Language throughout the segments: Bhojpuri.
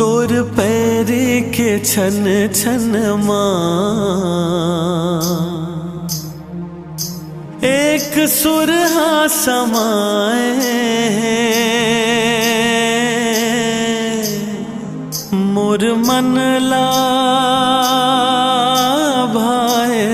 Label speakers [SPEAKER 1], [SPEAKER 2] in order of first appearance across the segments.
[SPEAKER 1] तोर पैर के छन छन एक सुरहा समाए मोर मन ला भाए।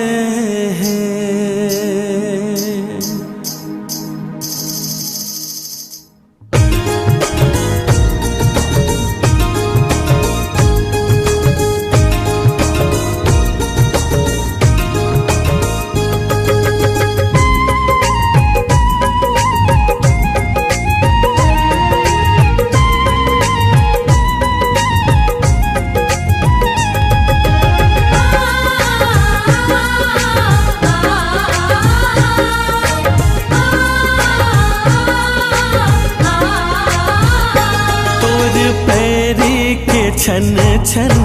[SPEAKER 1] छन छन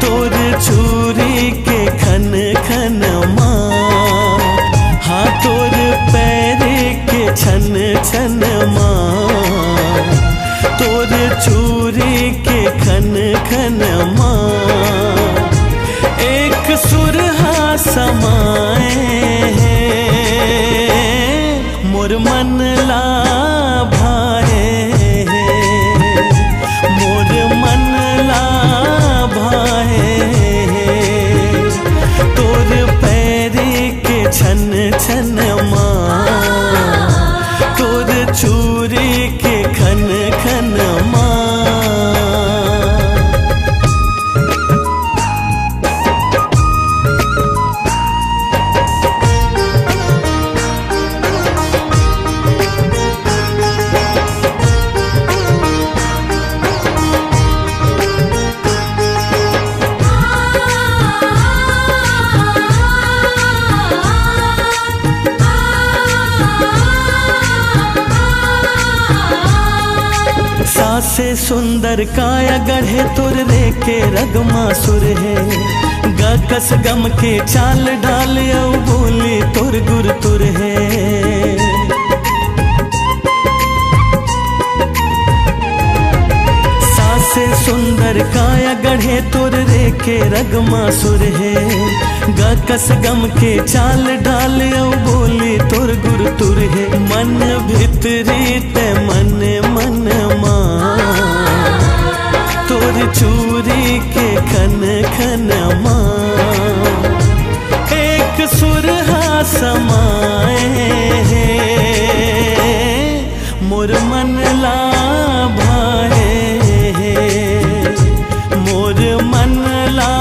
[SPEAKER 1] तोर चूरी के खन खन हाँ तोर पैर के छन छन तोर चूरी के खन खन एक सुरहा समाए मोर मन ला भाए। छन छन तोर चूरी के खन खन से सुंदर काया गढ़े तोर रे के रगमा सुर है गकस गम के चाल ढाल औ बोली तोर गुर तुर है। सासे सुंदर काया गढ़े तोर रे के रगमा सुर है गकस गम के चाल ढाल औ बोली तोर गुर तुर है। मन भितरी ते मन मन तोर चूरी के खन खन एक सुरहा समाए मोर मन ला भाए मोर मन ला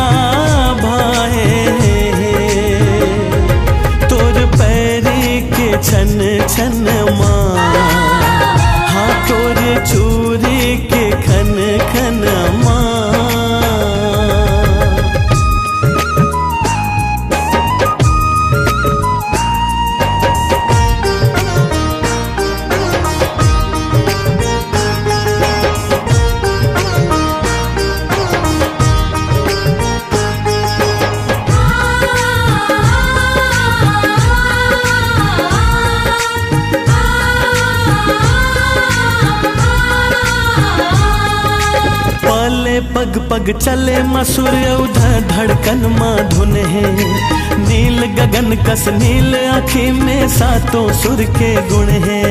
[SPEAKER 1] भाए तोर पैर के छन छन हाँ तोर चूरी के खन खन पग पग चले मसूर उधर धड़कन धुन है नील गगन कस नील आँखी में सातों सुर के गुण है।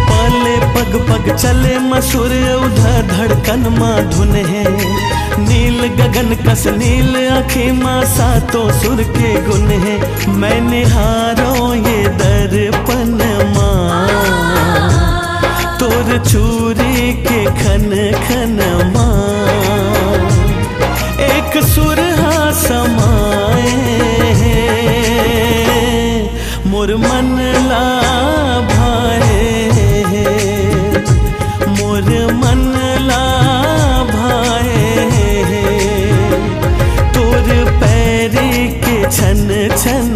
[SPEAKER 1] पले पग पग चले मसूर उधर धड़कन धुन है नील गगन कस नील आँखी में सातों सुर के गुण है। मैं निहारो ये दर्पण तोर चूरी के खन खन एक सुरहा समाए मोर मन ला भाए मोर मन ला भाए तोर पैर के छन छन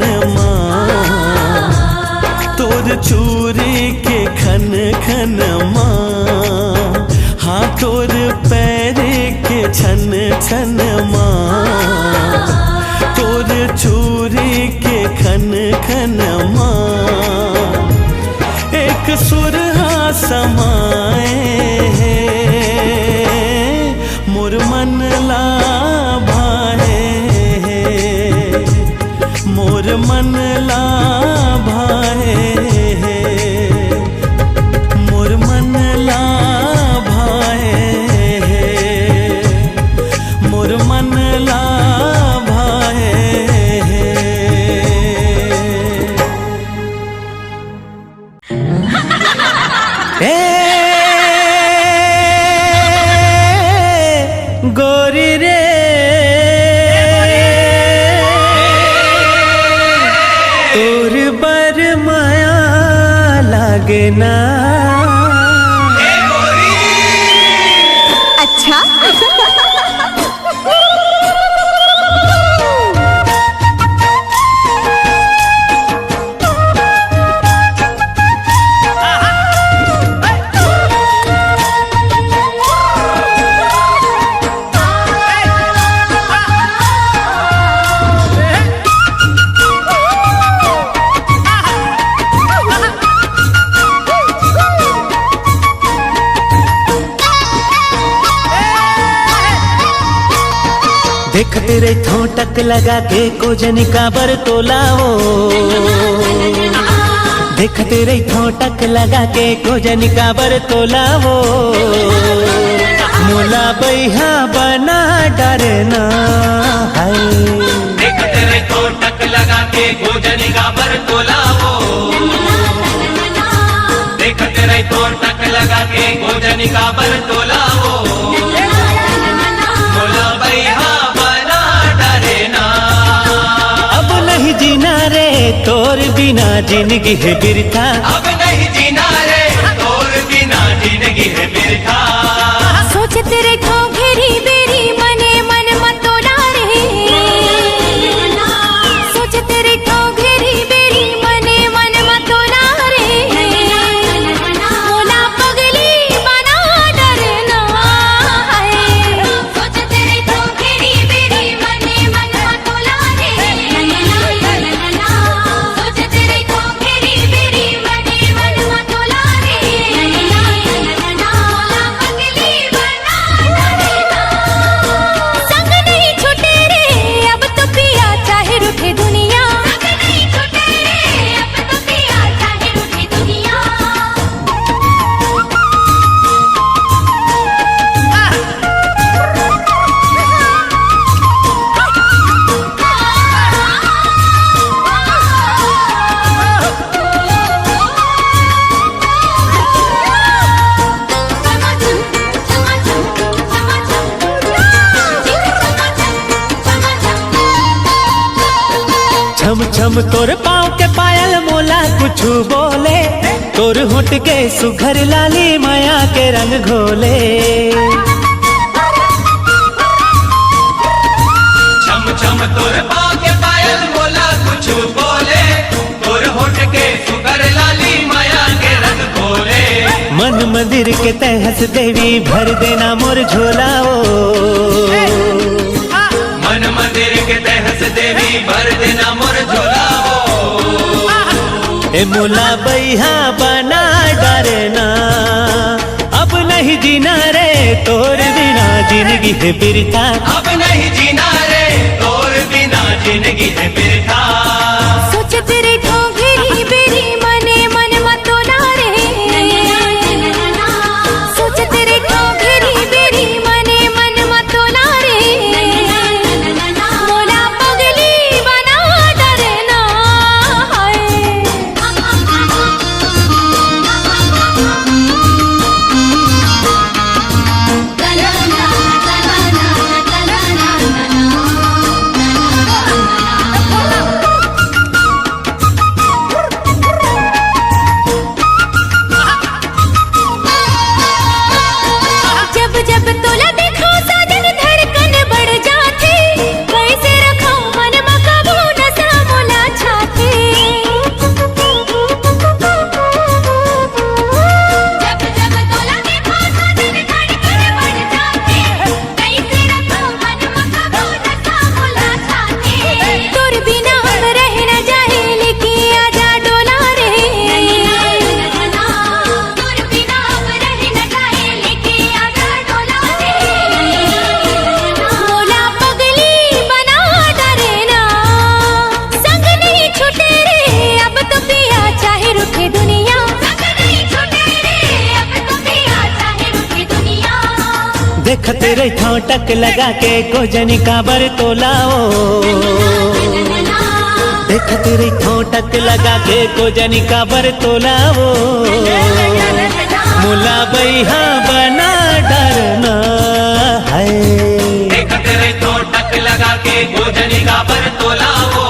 [SPEAKER 1] तोर चूरी के खन खन हाँ तोर पैर के छन छन तोर चूरी के खन खन सुरहा समाए मोर मन ला भाए मोर मन ला भाए मोर मन ला भाए मोर मन ला भाए गोरी रे तोर बर माया लागे ना।
[SPEAKER 2] अच्छा
[SPEAKER 1] देखते रे ठोटक लगा के कोजनी का बर तोलाओ देखते रे ठोटक लगा के कोजनी का बर तोलाओ मोला बैहा बना डरना है।
[SPEAKER 3] देखते रे ठोटक लगा के कोजनी का बर तोलाओ देखते रे ठोटक लगा के कोजनी का बर तोलाओ मोला बैहा
[SPEAKER 1] जीना रे तोर बिना जिंदगी है बिरथा।
[SPEAKER 3] अब नहीं जीना रे तोर बिना जिंदगी है बिरथा।
[SPEAKER 2] सोचते रे खो घेरी बेरी मने मन मतोड़ा रे सोचते रे खो घेरी बेरी मने मन मतोड़ा रे मोला पगली बना डरना है। सोचते रे खो घेरी बेरी मने मन मतोड़ा रे सोचते रे खो घेरी बेरी मने मन मतोड़ा रे मोला पगली बना डरना। संग नहीं छूटे रे अब तो पिया चाहे रूठे दुनिया संग नहीं छूटे रे अब तो पिया चाहे रूठे दुनिया।
[SPEAKER 1] छम छम तोर पाँव के पायल मोला कुछ बोले तोर होठ के सुघर लाली माया के रंग घोले।
[SPEAKER 3] छम छम तोर पाँव के पायल मोला कुछ बोले तोर होठ के सुगर लाली माया के रंग घोले।
[SPEAKER 1] मन मंदिर के तहस देवी भर देना मोर झोलाओ
[SPEAKER 3] मन मंदिर के तहस देवी भर देना मोर झोलाओ
[SPEAKER 1] ए मोला बैहा बना डरना। अब नहीं जीना रे तोर बिना जिंदगी है बिरथा।
[SPEAKER 3] अब नहीं जीना रे तोर बिना जिंदगी है बिरथा।
[SPEAKER 2] सोचते रे खो घेरी बेरी मने मन मतोड़ा रे सोचते रे खो घेरी बेरी मने मन मतोड़ा रे मोला पगली बना डरना है।
[SPEAKER 1] देख तेरे ठोटक लगा के गोजनी काबर तोलाओ, देख तेरे ठोटक लगा के गोजनी काबर तोलाओ, मुला बैहा बना डरना है।
[SPEAKER 3] देख तेरे ठोटक लगा के गोजनी काबर तोलाओ,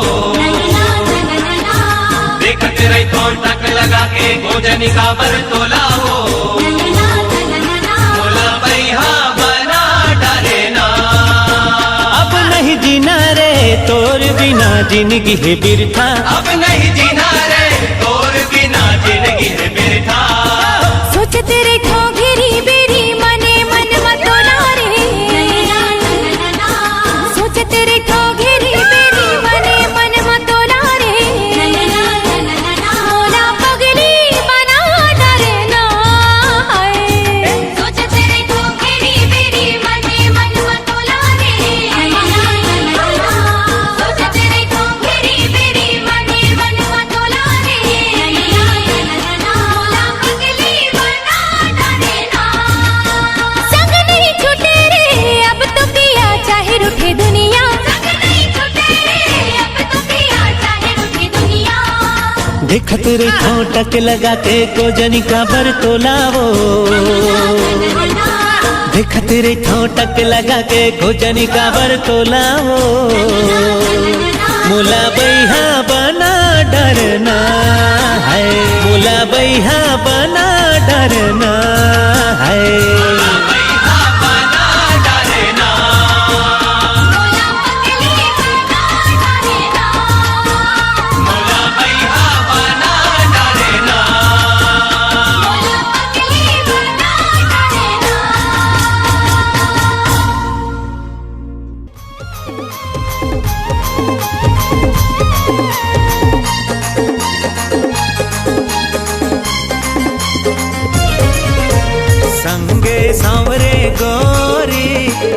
[SPEAKER 3] देख तेरे ठोटक लगा के गोजनी काबर तोलाओ, मुला बैहा बना डरना।
[SPEAKER 1] अब नहीं जीना रे तोर बिना जिंदगी है बिरथा,
[SPEAKER 3] अब नहीं जीना रे तोर बिना जिंदगी है बिरथा।
[SPEAKER 2] सोच तेरे ठोगेरी बेरी मने मन मतोला रे, सोच तेरे ठोगेरी बेरी मने मन मतोला रे, मोला पगली बना डरना है। सोच तेरे ठोगेरी बेरी मने मन मतोला रे, सोच तेरे ठोगेरी बेरी मने मन मतोला रे, मोला पगली बना डरना। संग नहीं छूटे रे अब तो पिया चाहे रूठे दुनिया, संग नहीं छूटे रे अब तो पिया चाहे रूठे दुनिया।
[SPEAKER 1] देख तेरे ठोटक लगा के गोजनी काबर तोलाओ, देख तेरे ठोटक लगा के गोजनी काबर तोलाओ, मुला बैहा बना डरना है, मुला बैहा बना डरना है।
[SPEAKER 3] बैहा बना डरना,
[SPEAKER 2] मोला पगली बना डरना,
[SPEAKER 3] मुला बैहा बना डरना।
[SPEAKER 2] मोला पगली बना डरना।
[SPEAKER 1] संगे सांवरे गोरी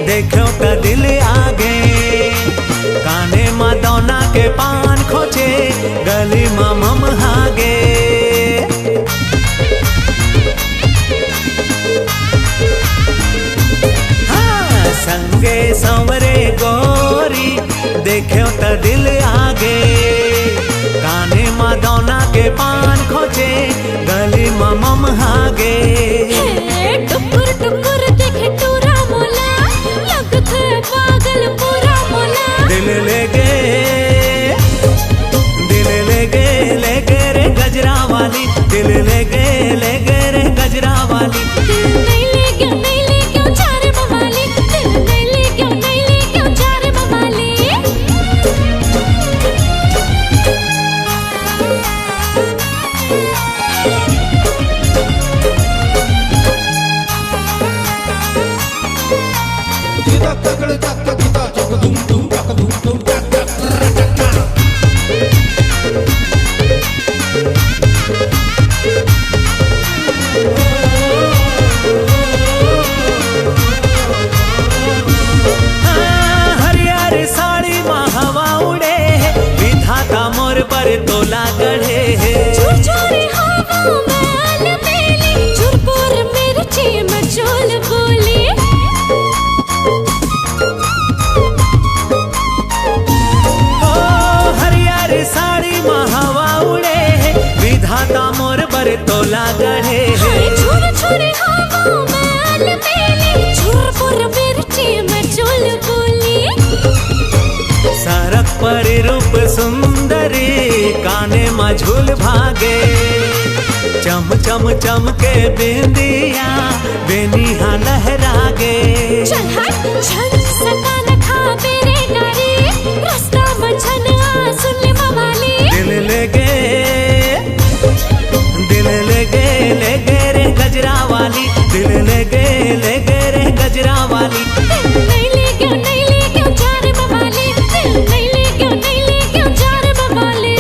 [SPEAKER 1] देखो का दिल आगे, काने मदौना के पान खोचे गली मम हागे। हाँ, संगे सांवरे गोरी देखो का दिल आगे, काने मदौना के पान खोचे गली मम हागे।
[SPEAKER 2] टुकुर टुकुर देखे टूरा मोला, लगत है पागल पूरा मोला।
[SPEAKER 1] दिल लेगे रे गजरा वाली, दिल लेगे रे गजरा वाली।
[SPEAKER 2] दिल नहीं ले क्यों चार मवाली, दिल नहीं ले क्यों चार मवाली।
[SPEAKER 1] हाँ, हरियर साड़ी में हवा उड़े है, विधाता मोर पर तोला गढ़े है।
[SPEAKER 2] झुरझुरी हवा में अलबेली, झुरपुर मिर्ची में चोल बोली।
[SPEAKER 1] ओ हरियर साड़ी में हवा उड़े है, विधाता मोर पर तोला गढ़े है।
[SPEAKER 2] झुरझुरी हवा में अलबेली, झुरपुर मिर्ची में चोल बोली।
[SPEAKER 1] सड़क पर रूप सुंदरी काने में झूल भागे, चम चम चम के बिंदिया बेनिहा लहरागे।
[SPEAKER 2] चल हट छन सका न खा मेरे नारी, रास्ता में छन आ सुन ले मवाली।
[SPEAKER 1] दिल लेगे रे गजरा वाली, दिल लेगे रे गजरा वाली।
[SPEAKER 2] दिल नहीं ले क्यों चार मवाली, दिल नहीं ले क्यों चार मवाली।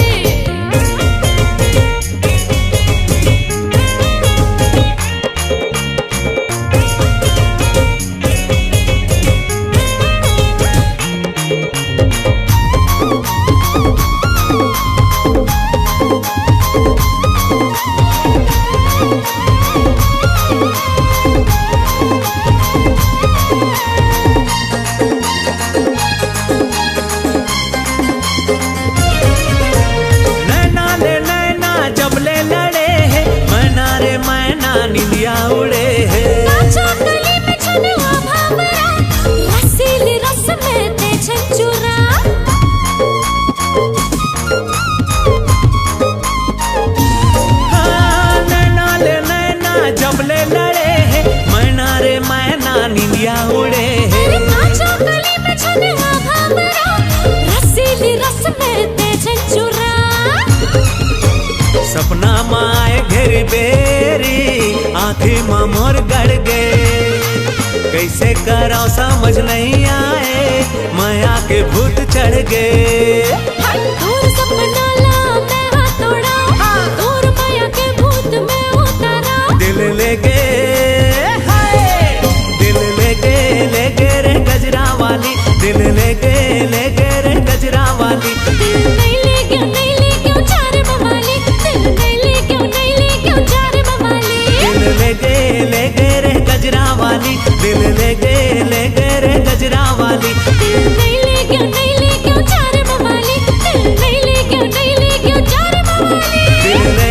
[SPEAKER 1] नैना ले नैना जब ले लड़े है, मैना रे मैना निंदिया उड़े है।
[SPEAKER 2] काचा कली में छनवा भावरा, रसीली रस में ते छंचुरा।
[SPEAKER 1] हाँ, नैना ले नैना जब ले लड़े है, मैना रे मैना निंदिया उड़े है।
[SPEAKER 2] काचा कली में छनवा भावरा, रसीली रस में ते छंचुरा।
[SPEAKER 1] सपना माए घेरी बेरी, आंखें मां मोर गड़ गए। कैसे करो समझ नहीं आए, माया के भूत चढ़ गए।
[SPEAKER 2] दूर सपना ला मैं हथौड़ा, दूर माया के भूत में उतारा।
[SPEAKER 1] दिल ले गए हाय, दिल ले गए रे गजरा वाली, दिल ले गए रे गजरा वाली।
[SPEAKER 2] दिल नहीं ले क्यों चार बवाली, दिल नहीं ले क्यों चार बवाली।
[SPEAKER 1] दिल ले गए रे गजरा वाली, दिल ले गए रे गजरा वाली।
[SPEAKER 2] दिल नहीं ले क्यों चार बवाली, दिल नहीं ले क्यों चार बवाली।
[SPEAKER 1] दिल ले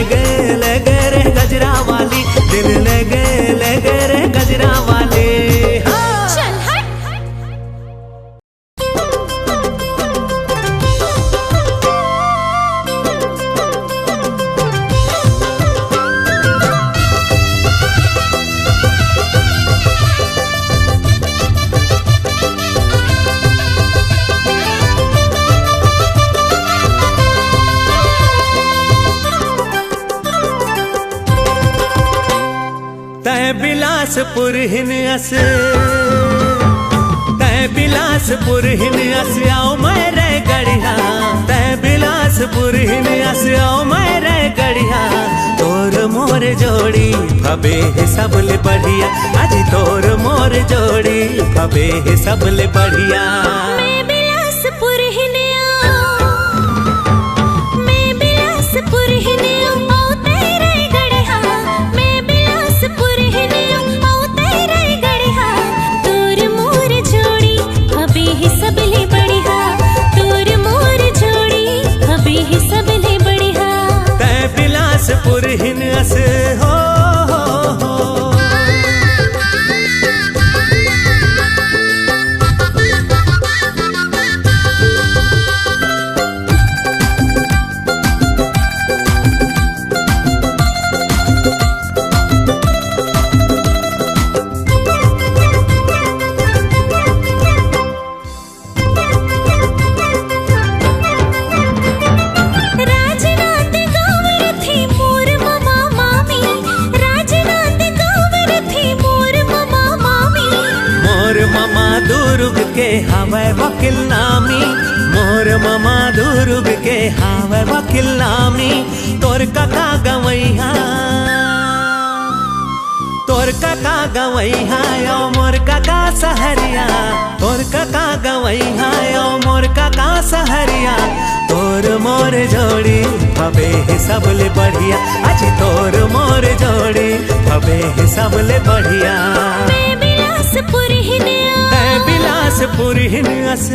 [SPEAKER 1] गए रे गजरा वाली, दिल ले गए रे गजरा वाली। हाँ।
[SPEAKER 2] चल हट।
[SPEAKER 1] तै बिलासपुर हिन अस, तै बिलासपुर हिन अस आओ मैं रे गढ़िया। तै बिलासपुर हिन अस आओ मैं रे गढ़िया। तोर मोर जोड़ी भबे है सबले बढ़िया, आज तोर मोर जोड़ी भबे है सबले बढ़िया।
[SPEAKER 2] मैं बिलासपुर हिनिया, मैं बिलासपुर हिनिया, आओ तेरे गढ़िया। मैं बिलासपुर हिनिया, आओ तेरे गढ़िया। तोर मोर जोड़ी अभी ही सबले बढ़िया, तोर मोर जोड़ी अभी ही सबले बढ़िया।
[SPEAKER 1] तै बिलासपुर हिन अस हो।
[SPEAKER 2] राजनांद गाँव थी मोर ममा मामी, राजनांद गाँव थी मोर ममा मामी।
[SPEAKER 1] मोर ममा दुर्ग के हवै वकील नामी, मोर ममा दुर्ग के हवै वकील नामी। तोर काका गवैया, तोर काका गवैया ओ मोर काका सहरिया। तोर काका गवैया ओ मोर काका सहरिया। तोर मोर जोड़ी भबे है सबले बढ़िया, आज तोर मोर जोड़ी भबे है सबले बढ़िया।
[SPEAKER 2] मैं बिलासपुर हिनिया,
[SPEAKER 1] तै बिलासपुर हिन अस।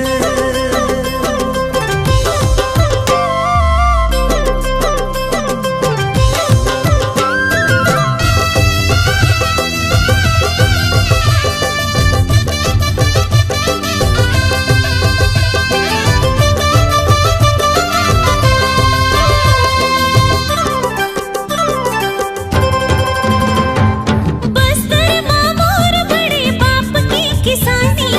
[SPEAKER 2] बस्तर माँ मोर बड़े बाप की किसानी,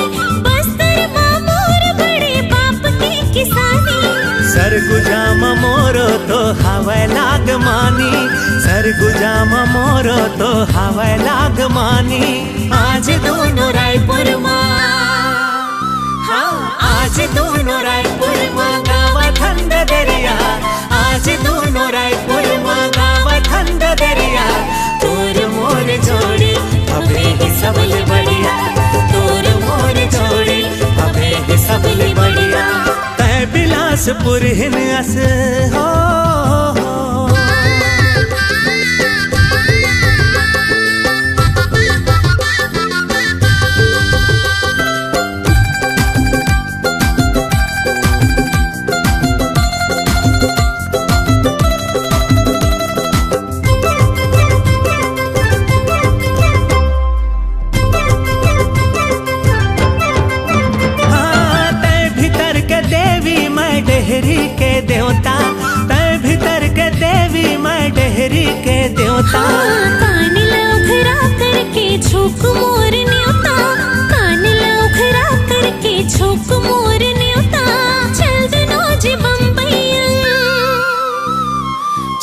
[SPEAKER 2] बस्तर माँ मोर बड़े बाप की किसानी।
[SPEAKER 1] सरगुजाम मोरो तो हवै लाग मानी, सरगुजाम मोरो तो हवै लाग मानी। आज दोनों रायपुर माँ, हाँ आज दोनों रायपुर माँ गावा ठंड दरिया। आज दोनों रायपुर माँ गावा ठंड दरिया। तोर मोर जोड़ी भबे है सबले बढ़िया, तोर मोर जोड़ी भबे है सबले बढ़िया। तै बिलासपुर हिन अस हो। न्योता।
[SPEAKER 2] कान लौखरा करके झोंक मोर न्योता, कान लौखरा करके झोंक मोर न्योता। चल दुनो जी बम्बईया,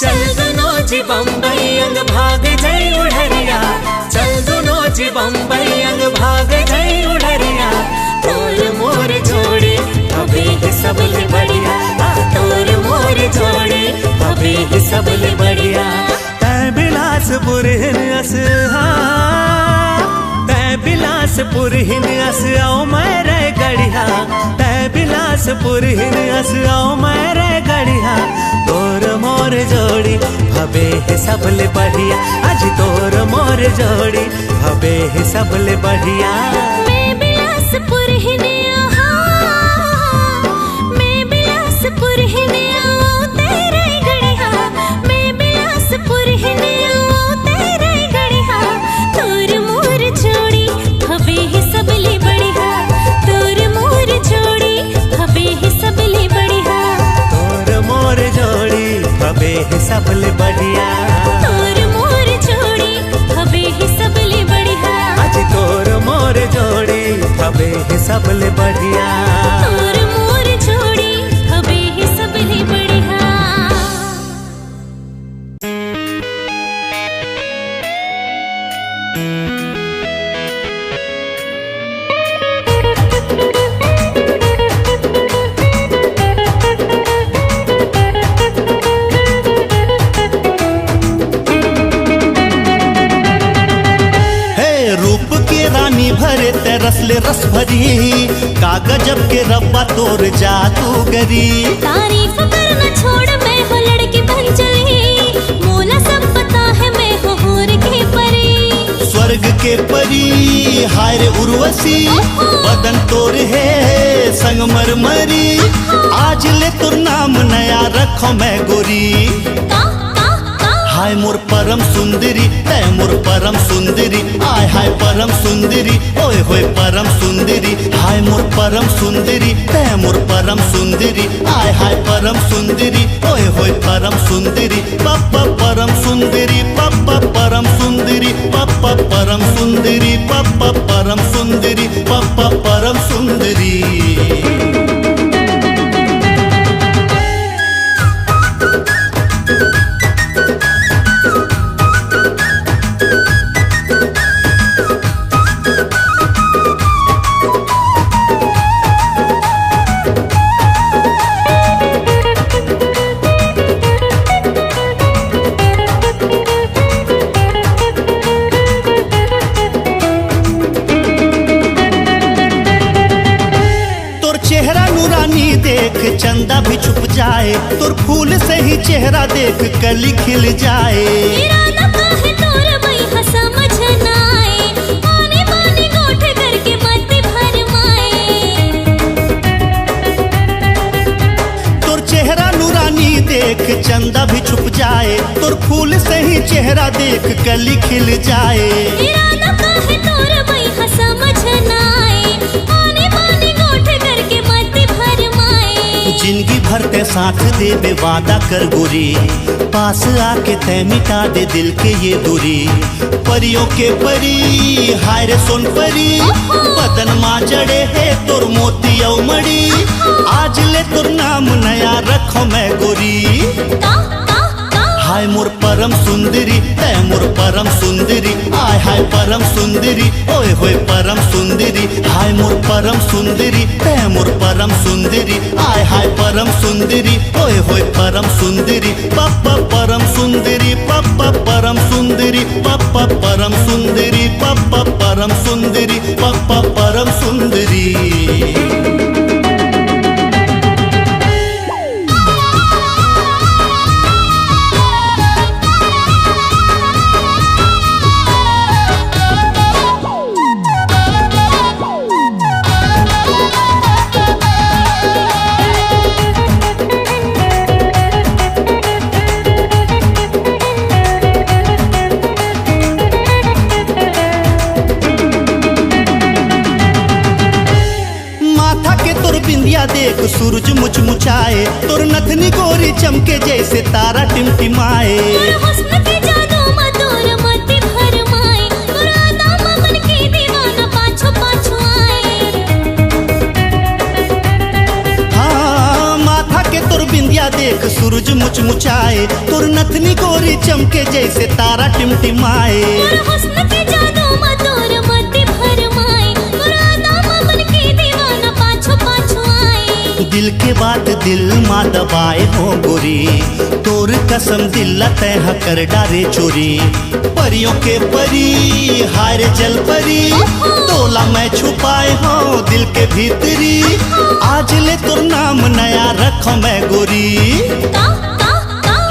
[SPEAKER 1] चल दुनो जी बम्बई अंग भाग जाई उड़रिया, चल दुनो जी बम्बई अंग भाग जाई उड़रिया। तोर मोर जोड़ी अबे ही सबले बढ़िया, तोर मोर जोड़ी अबे ही सबले बढ़िया। तै बिलासपुर हिनस, तै बिलासपुर हिनस आओ मेरे गढ़िया, तै बिलासपुर हिनस आओ मेरे गढ़िया। तोर मोर जोड़ी हबे है सबले बढ़िया, आज तोर मोर जोड़ी हबे है सबले बढ़िया।
[SPEAKER 2] मैं बिलासपुर हिने मैं बिलासपुर हिने तेरे गढ़िया, मैं बिलासपुर हिने तेरे गढ़िया। तोर मोर जोड़ी हबे ही सबले बढ़िया, तोर मोर जोड़ी हबे ही सबले बढ़िया।
[SPEAKER 1] तोर मोर जोड़ी हबे है सबले बढ़िया,
[SPEAKER 2] तोर मोर जोड़ी हबे ही सबले बढ़िया।
[SPEAKER 1] आज तोर मोर जोड़ी हबे है सबले बढ़िया।
[SPEAKER 2] तोर मोर जोड़ी हबे ही सबले बढ़िया।
[SPEAKER 4] रूप के रानी भरे ते रसले रस भरी, कागजब के रब्बा तोर जादूगरी।
[SPEAKER 2] तारीफ करना छोड़ मैं हो लड़की बन चली, मोला सब पता है मैं हो हूर के परी।
[SPEAKER 4] स्वर्ग के परी हाय रे उर्वशी, बदन तोर है संगमरमरी। आज ले तुर नाम नया रखो मैं गोरी,
[SPEAKER 2] का
[SPEAKER 4] हाय मोर परम सुंदरी तै मोर परम सुंदरी। आय हाय परम सुंदरी ओए होए परम सुंदरी। हाय मोर परम सुंदरी तै मोर परम सुंदरी। आय हाय परम सुंदरी ओए होए परम सुंदरी। पप्पा परम सुंदरी पप्पा परम सुंदरी पप्पा परम सुंदरी पप्पा परम सुंदरी पप्पा परम सुंदरी। देख चंदा भी छुप जाए, तुर फूल से ही चेहरा देख कली खिल जाए।
[SPEAKER 2] इरादा का है तोर बैहा समझ न आए, आने बाने गोठ करके मत भरमाए।
[SPEAKER 4] तुर चेहरा नूरानी देख चंदा भी छुप जाए, तुर फूल से ही चेहरा देख कली खिल जाए।
[SPEAKER 2] इरादा का है तोर बैहा समझ न आए, आने बाने गोठ करके मत भरमाए।
[SPEAKER 4] जिंदगी भर ते साथ देवे वादा कर गोरी, पास आके तय मिटा दे दिल के ये दूरी। परियों के परी हाय रे सोन परी, बदन माँ जड़े है तुर मोती औ मड़ी। आज ले तुर नाम नया रखो मैं गोरी, हाय मोर परम सुंदरी तै मोर परम सुंदरी। आय हाय परम सुंदरी ओए होए परम सुंदरी। हाय मोर परम सुंदरी तै मोर परम सुंदरी। आय हाय परम सुंदरी ओए होए परम सुंदरी। पप्पा परम सुंदरी पप्पा परम सुंदरी पप्पा परम सुंदरी पप्पा परम सुंदरी पप्पा परम सुंदरी। देख सूरज मुचमुचाए, तुर नथनी गोरी चमके जैसे तारा टिमटिमाए।
[SPEAKER 2] हुस्न के जादू मत
[SPEAKER 4] सूरज मुचमुचाए, तोर नथनी गोरी चमके जैसे तारा टिमटिमाए।
[SPEAKER 2] मोर हुस्न के जादू में तोर मति भरमाए, मोर अदा मन के दीवाना पाछो पाछो आए।
[SPEAKER 4] दिल के बात दिल मा दबाए हो गोरी, तोर कसम दिल तह कर डारे चोरी। परियों के परी हार जल परी, तोला मैं छुपाए हो दिल के भीतरी। आज ले तोर नाम नया रखो मैं गोरी।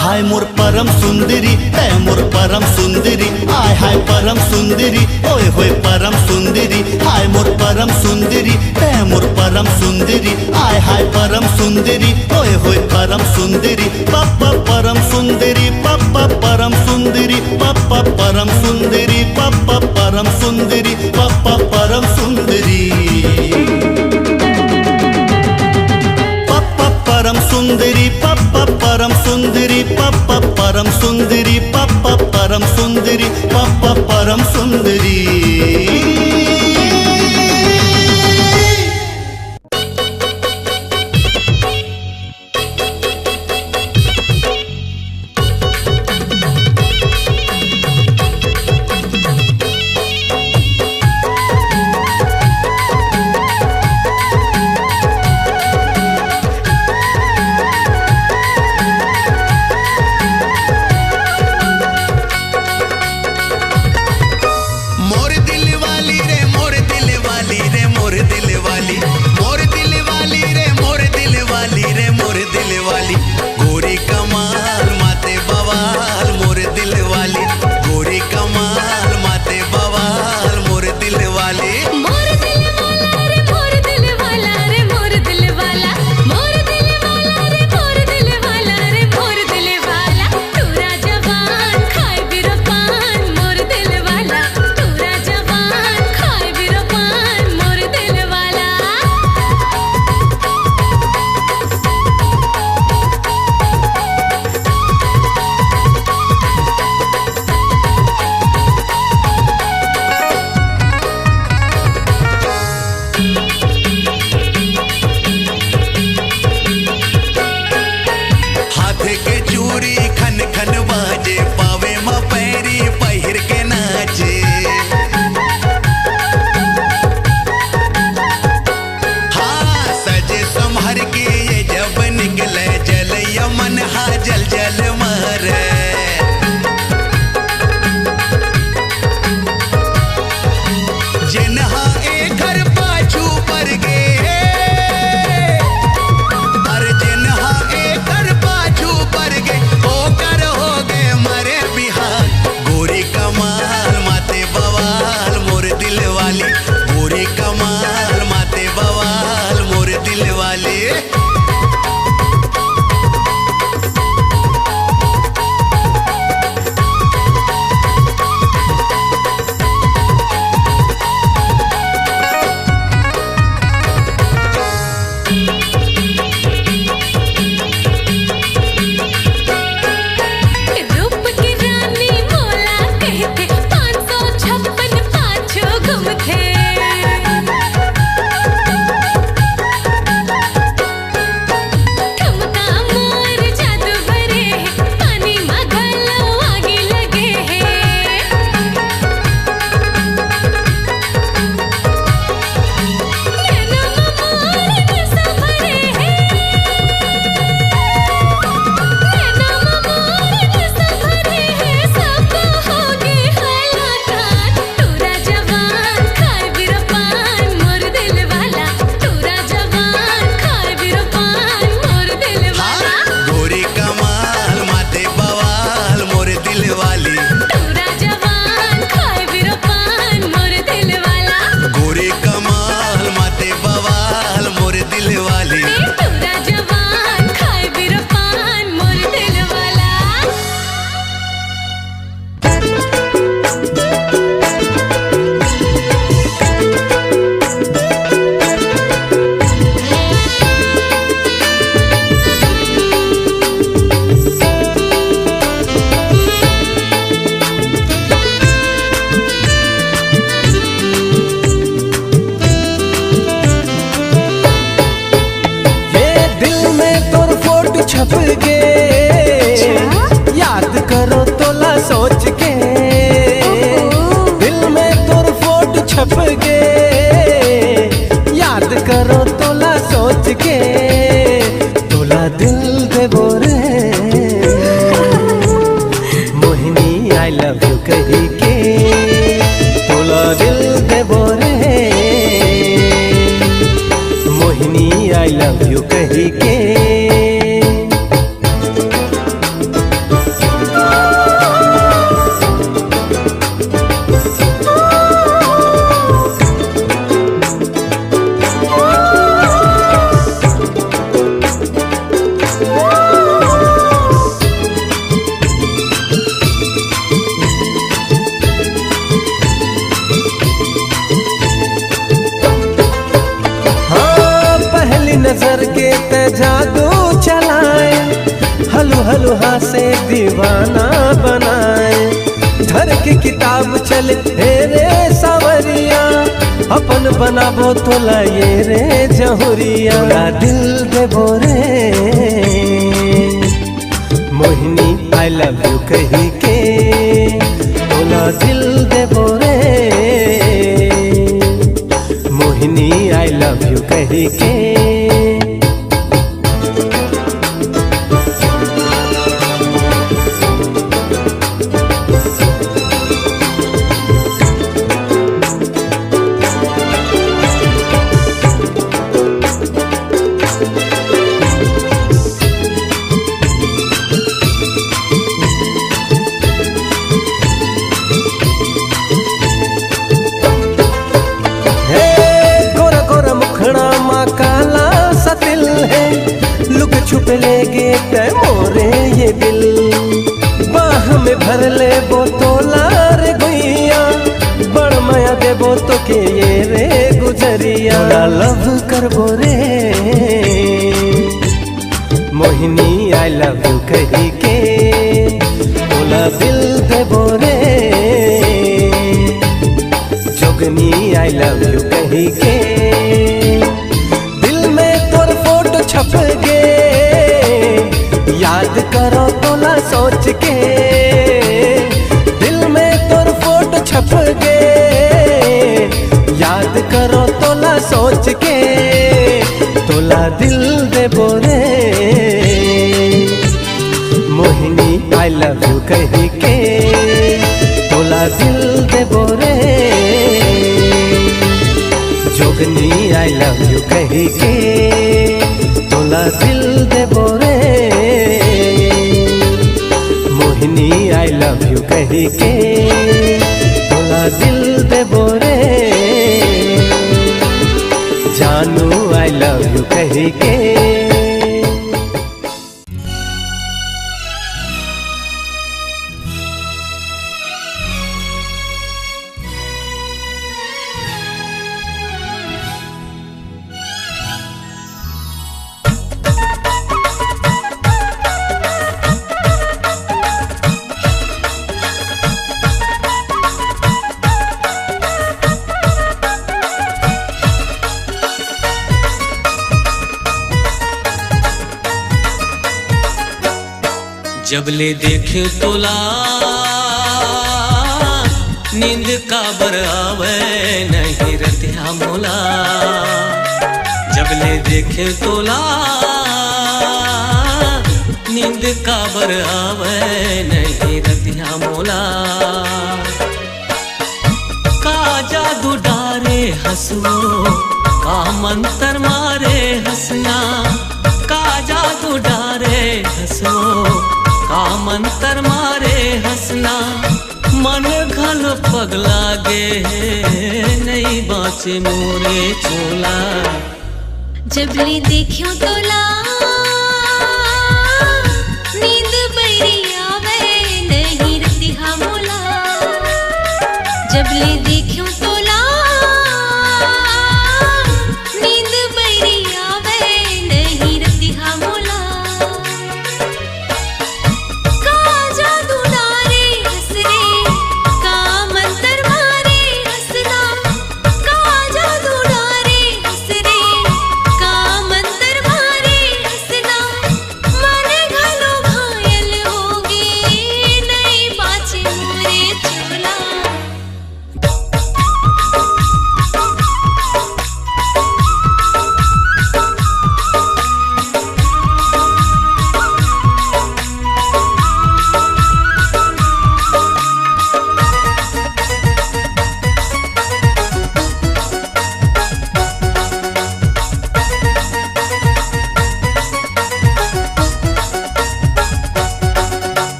[SPEAKER 4] हाय मोर परम सुंदरी, है मोर परम सुंदरी। आय हाय परम सुंदरी, ओए होए परम सुंदरी। हाय मोर परम सुंदरी, है मोर परम सुंदरी। आय हाय परम सुंदरी, ओए होए परम सुंदरी। पप्पा परम सुंदरी, पप्पा परम सुंदरी। पप्पा परम सुंदरी, पप्पा परम सुंदरी। पप्पा परम सुंदरी, परम सुंदरी। पप्पा परम सुंदरी, पप्पा परम सुंदरी। पप्पा परम सुंदरी, पप्पा परम सुंदरी।
[SPEAKER 5] छप गे आई लव यू कही के। नजर के ते जादू चलाए, हलू हलू से दीवाना बनाए। धर की किताब चले रे सावरिया, अपन बनाबो तो लाए रे जहुरिया। दिल देबो रे मोहिनी आई लव यू कही के, तोला दिल देबो रे मोहिनी आई लव यू कही के। छुप लेगे ते मोरे ये दिल, बाह में भर ले बोतोला रे गुइया। बड़ माया देबो तो के ये रे गुजरिया। लव करबो रे मोहिनी आई लव यू कही के, तोला दिल देबो रे जोगनी आई लव यू कही के। दिल में तोर फोटो छप गे, याद करो तोला सोच के। दिल में तोर फोटो छप गे, याद करो तोला सोच के। तोला दिल देबो रे मोहिनी आई लव यू कही के, तोला दिल देबो रे जोगनी आई लव यू कही के। तोला दिल देबो रे मोहिनी आई लव यू कही के, तोला दिल देबो रे जानू आई लव यू कही के।
[SPEAKER 1] जब ले देखे तोला नींद का बर आवे नहीं रतिया मोला। जब ले देखे तोला नींद का बर आवे नहीं रतिया मोला। का जादू डारे हंसो, का मंतर मारे हंसना। का जादू डारे हंसो, का मंतर मारे हंसना। मन घल पगला गे नहीं बाँचे मोरे चोला।
[SPEAKER 2] जब ले देखियो तोला नींद बैरी आवे नहीं रतिया मोला। जब ले देखियो तोला नींद बैरी आवे नहीं रतिया मोला।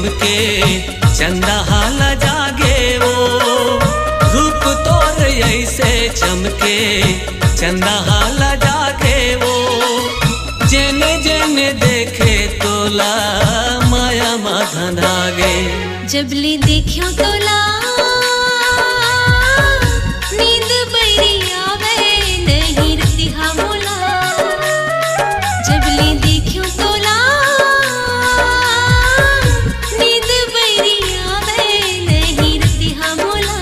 [SPEAKER 1] चमके चंदा हाला जागे वो रूप तोर ऐसे चमके चंदा हाला जागे वो जेने जेने देखे तोला माया माधन आगे
[SPEAKER 2] जबले देखियो तोला नींद बैरी आवे नहीं रतिहा मोला जबले देखियो तोला नींद बैरी आवे नहीं रतिहा मोला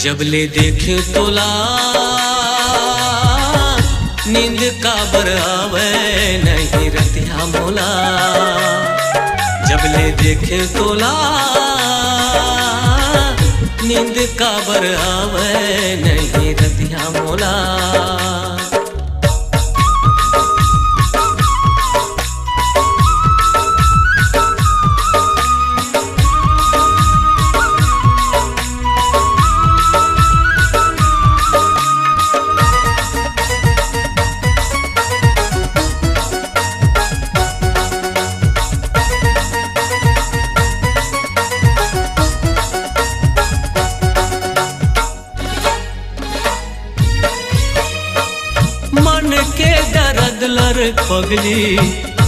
[SPEAKER 1] जबले देखे तोला नींद का बर आवे नहीं रतिया मोला जबले देखे तोला नींद का बर आवे नहीं रतिया मोला के दर्द लर पगली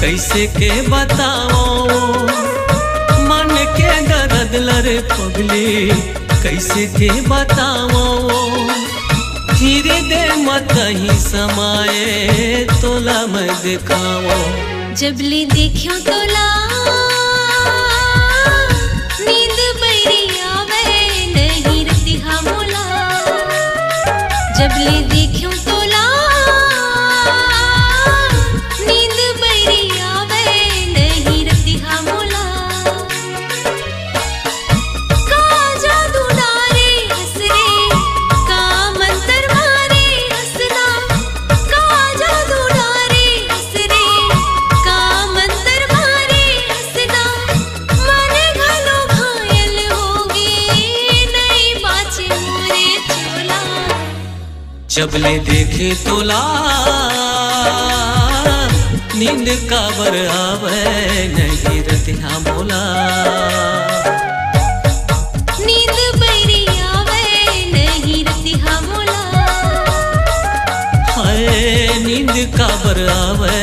[SPEAKER 1] कैसे के बताओ मन के दर्द लर पगली कैसे के बताओ धीरे दे मत ही समाए तोला मैं दिखाओ
[SPEAKER 2] जबले देखियो तोला नींद बैरी आवे नहीं रतिहा मोला जबले देखियो तोला नींद बैरी आवे नहीं रतिहा मोला का जादू डारे हंस रे का मंतर मारे हंसना का जादू डारे हंस रे का मंतर मारे हंसना मन घलो घायल होगे नहीं बाचे मोरे चोला
[SPEAKER 1] जबले देखे तोला नींद का बर आवे नहीं रतिया मोला
[SPEAKER 2] नींद बैरी आवे नहीं रतिहा मोला
[SPEAKER 1] हाय नींद का बर आवे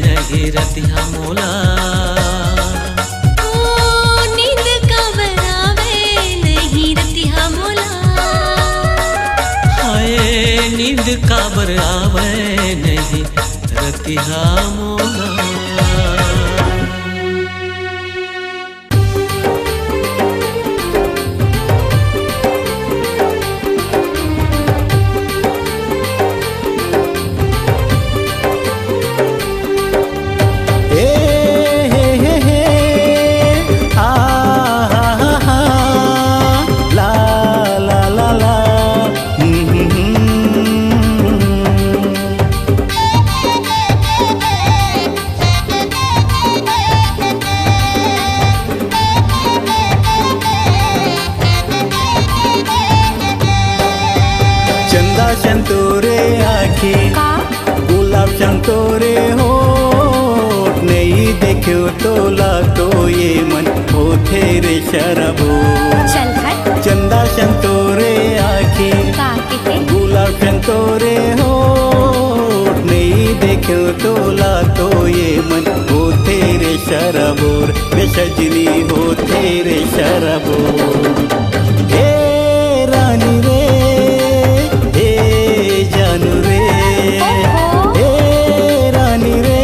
[SPEAKER 1] नहीं रतिया मोला
[SPEAKER 2] ओ नींद का बर आवे नहीं रतिहा मोला
[SPEAKER 1] हाय नींद का बर आवे नहीं रतिया मोला
[SPEAKER 4] संतोरे आँखें गुलाब संतोरे होठ नहीं देखो तोला तो ये मन हो तेरे शराबो
[SPEAKER 2] चल हट
[SPEAKER 4] चंदा संतोरे आँखें
[SPEAKER 2] का कहते
[SPEAKER 4] गुलाब संतोरे होठ नहीं देखो तोला तो ये मन हो तेरे शराबोर वे सजनी हो तेरे शराबोर हे रानी रे जानू रे ए रानी रे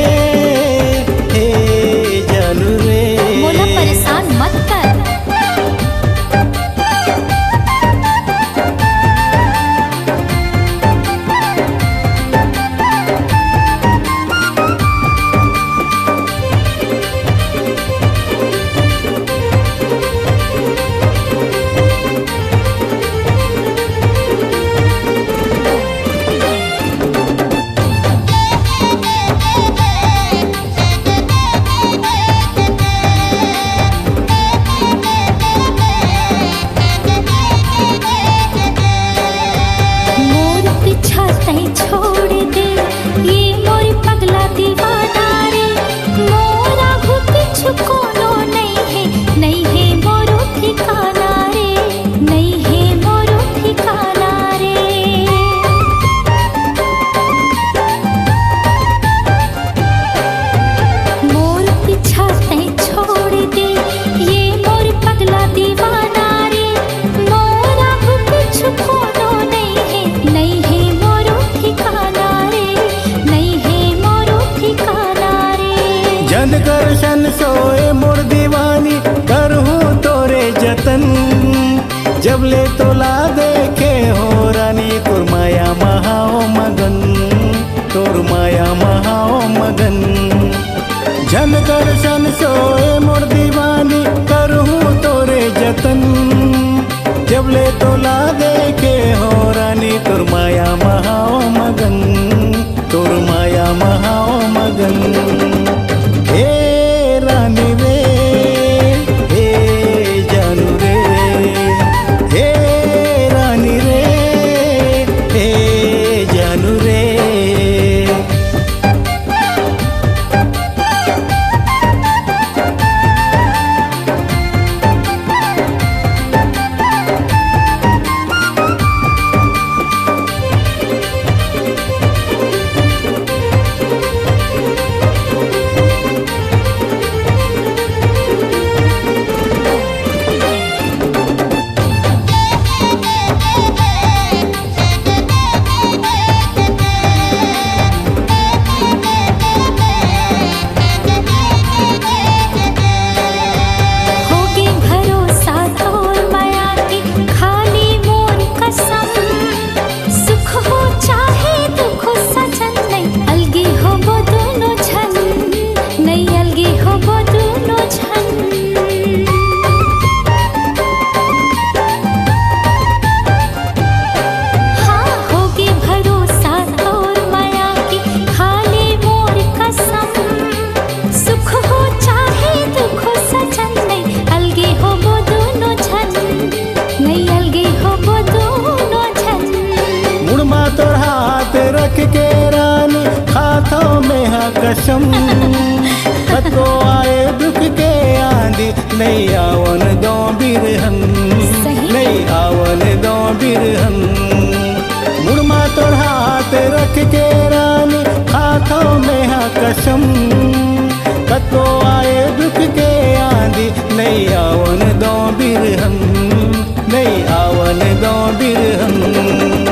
[SPEAKER 5] सोए मोर दीवानी करहूँ तोरे जतन जब ले तोला देखे हो रानी तोर माया महाओ मगन तोर माया महाओ मगन जन दर्शन सोए मोर दीवानी करहूँ तोरे जतन जब ले तोला देखे हो रानी तोर माया महाओ मगन तोर माया महाओ मगन हे रानी रे हे जानू रे हे रानी रे हे जानू रे कसम कतो आए दुख के आंधी नहीं आवन दो बिरहन नहीं आवन दो बिरहन मुड़मा तोड़ हाथ रख के रानी हाथों में हा कसम कतो आए दुख के आंधी नहीं आवन दो बिरहन नहीं आवन दो बिरहन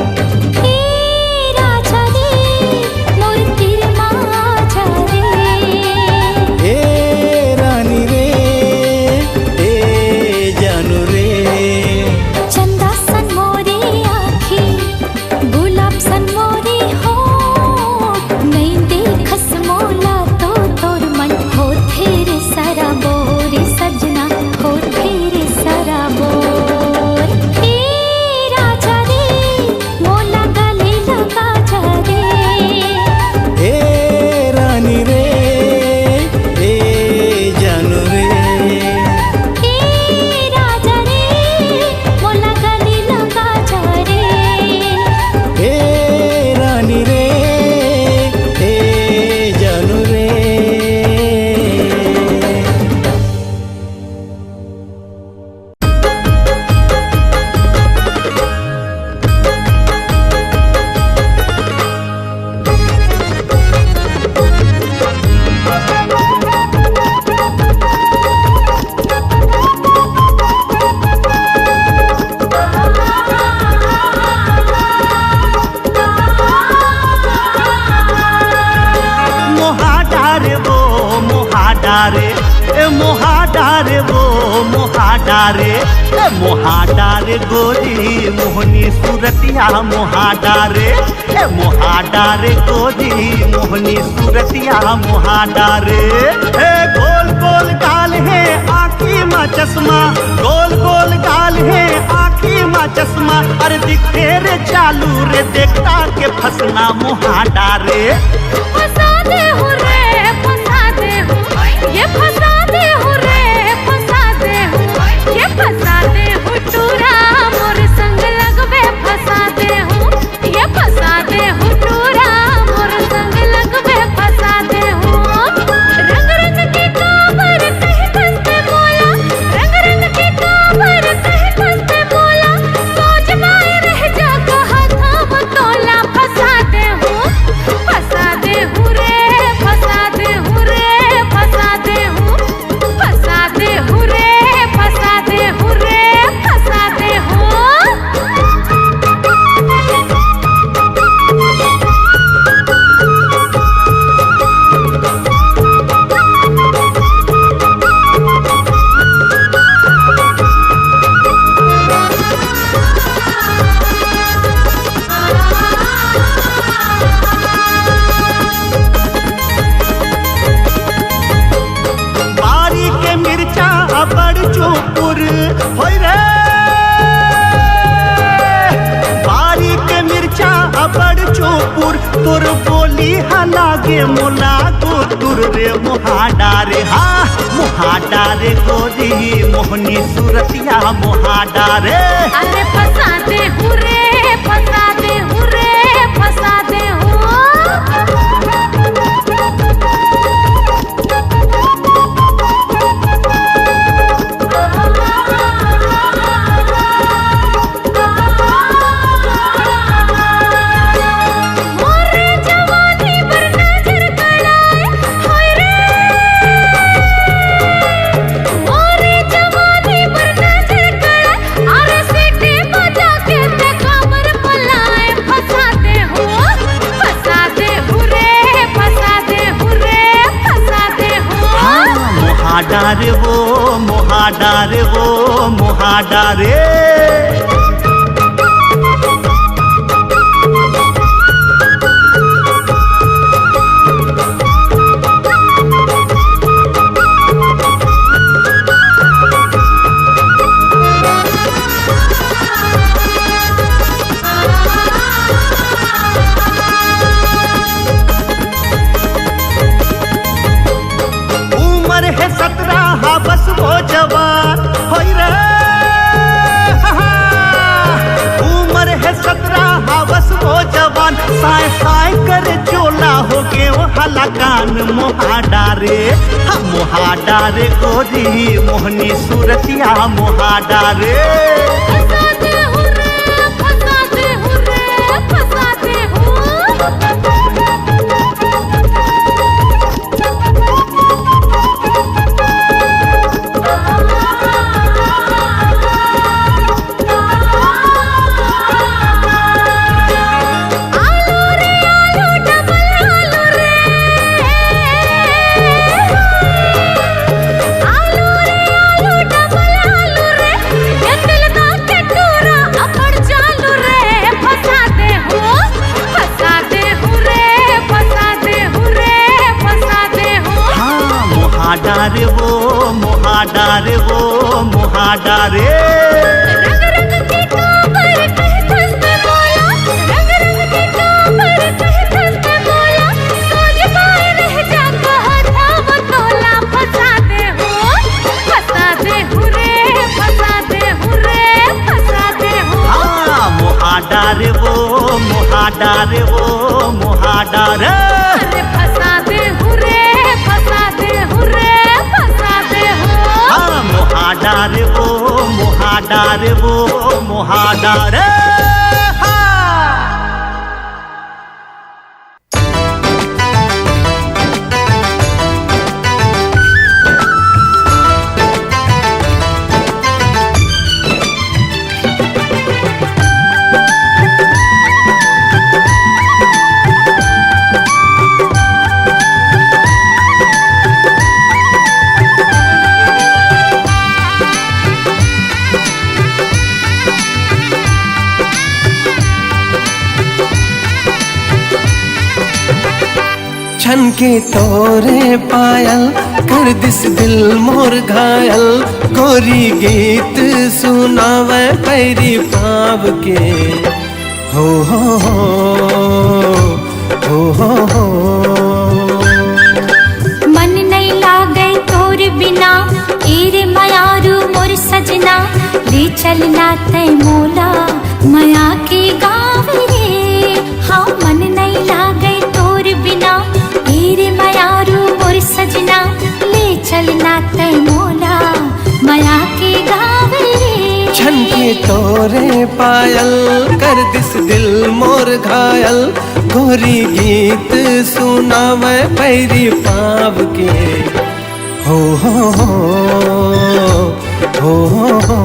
[SPEAKER 4] मोहाडारे गोरी मोहनी सूरतिया मोहाडारे मोहाडारे गोरी मोहनी सूरतिया मोहाडारे गोल गोल गाल है आँखी में चश्मा गोल गोल गाल है आँखी में चश्मा अरे दिखे रे चालू रे देखता के फसना मोहाडारे
[SPEAKER 2] फंसा दे हो रे फंसा दे हो ये फंसा दे हो रे फंसा दे हो ये फंसा दे हो टूरा मोर संग लगवे फंसा दे हो ये फंसा दे हो टूरा मोर संग लगवे फंसा दे हो रंग रंग के काबर कहीं फंसते मोला रंग रंग के काबर कहीं फंसते मोला सोच माए रह जा कहा था वो तोला फंसा दे हो
[SPEAKER 4] मोला गोतुर रे मोहाडारे हा मोहाडारे गोरी मोहनी सूरतिया मोहाडारे
[SPEAKER 2] अरे फंसा दे हूँ रे फंसा दे हूँ रे फंसा दे हूँ
[SPEAKER 4] मोहाडारे वो मोहाडारे उम्र है 17 हा बस वो जवान होई रे उम्र है 17 हा बस वो जवान साय साय कर चोला हो गे वो हलाकान मोहाडारे हा मोहाडारे गोरी मोहनी सूरतिया मोहाडारे
[SPEAKER 2] फंसा दे हूँ रे फंसा दे हूँ रे फंसा दे हूँ
[SPEAKER 4] मोहाडारे वो मोहाडारे
[SPEAKER 2] रंग रंग की काबर कह धस में बोला रंग रंग की काबर कह धस में बोला सोच पाए रह जा कहा था वो तोला फंसा दे हूँ रे फंसा दे हूँ रे फंसा दे हूँ
[SPEAKER 4] हाँ मोहाडारे वो मोहाडारे वो मोहाडारे
[SPEAKER 2] अरे फंसा दे हूँ रे फंसा दे हूँ रे फंसा दे हूँ
[SPEAKER 4] हाँ मोहाडारे वो मोहाडारे वो मोहाडारे
[SPEAKER 5] छन के तोरे पायल कर दिस दिल मोर घायल गोरी गीत सुनावे पैरी पाव के हो हो हो हो हो हो
[SPEAKER 2] मन नहीं लागे तोर बिना एरे मयारू मोर सजना ले चलना तय मोला मया के गाँव रे हाँ मन नहीं लागे तोर बिना एरे मयारू मोर सजना ले चलना तय मोला मया के गाँव रे
[SPEAKER 5] छन के तोरे पायल कर दिस दिल मोर घायल गोरी गीत सुनावे पैरी पाव के हो हो हो हो हो हो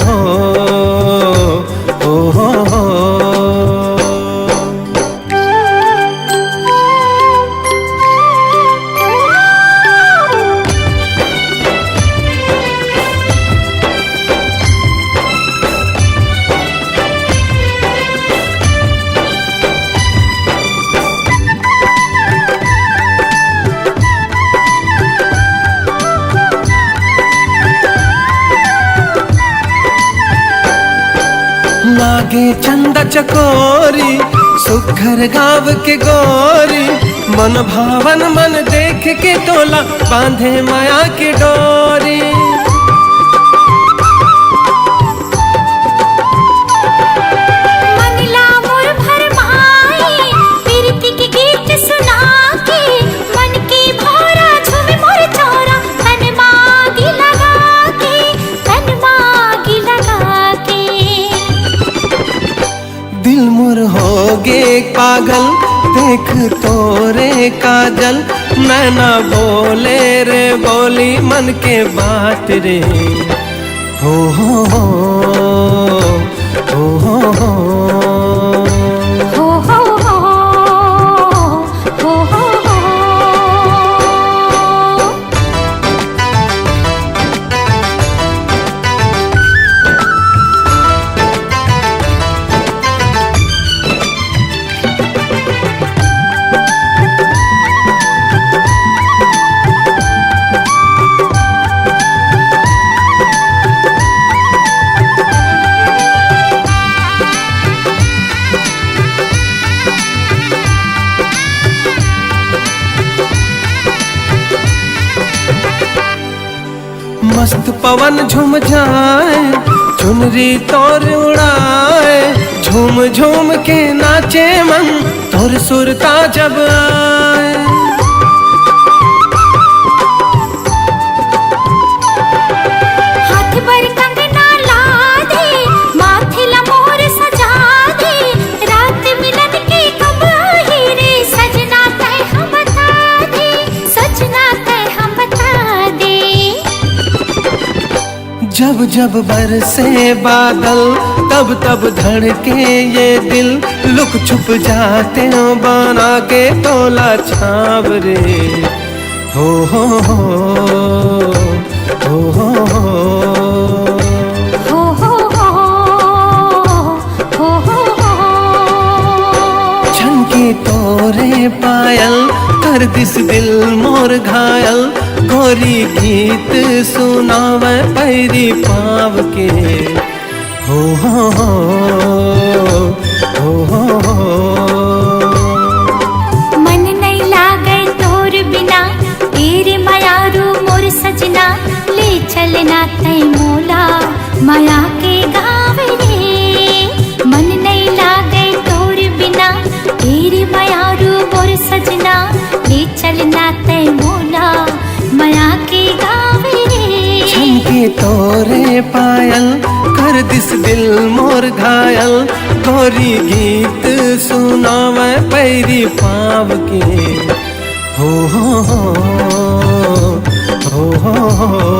[SPEAKER 5] हो हो हो हो लागे चंदा चकोरी सुघर गाँव के गोरी मन भावन मन देख के तोला बांधे माया की डोरी।
[SPEAKER 2] मनला मोर भरमाई प्रीति के गीत सुना के मन की भौरा झूमे मोर चौरा तन मागी लगा के तन मागी लगा के।
[SPEAKER 5] दिल मुर हो गे पागल देख तोरे काजल नैना बोले रे बोली मन के बात रे। हो हो हो हो हो हो
[SPEAKER 2] हो हो हो हो हो हो।
[SPEAKER 5] मस्त पवन झूम जाए चुनरी तोर उड़ाए झूम झूम के नाचे मन तोर सुरता जब आए।
[SPEAKER 2] हाथ पर कंगना ला दे माथे ला मोर सजा दे रात मिलन के कब आई रे सजना तय हम बता दे सजना तय हम बता दे।
[SPEAKER 5] जब जब बरसे बादल तब तब धड़के ये दिल लुक छुप जाते हो बना के तोला छाव रे। हो हो हो हो हो हो
[SPEAKER 2] हो हो हो हो हो।
[SPEAKER 5] झनके तोरे पायल कर दिस दिल मोर घायल गोरी गीत सुनावे पैरी पाव के। हो हो हो हो हो हो।
[SPEAKER 2] मन नहीं लागे तोर बिना तेरे मायारू मोर सजना ले चलना तय मोला माया के गाँव रे। मन नहीं लागे तोर बिना तेरे मायारू मोर सजना ले चलना तय मोला माया के गाँव रे।
[SPEAKER 5] झनके तोरे पायल कर दिस दिल मोर घायल गोरी गीत सुनावे पैरी पाव के। हो हो हो हो हो हो।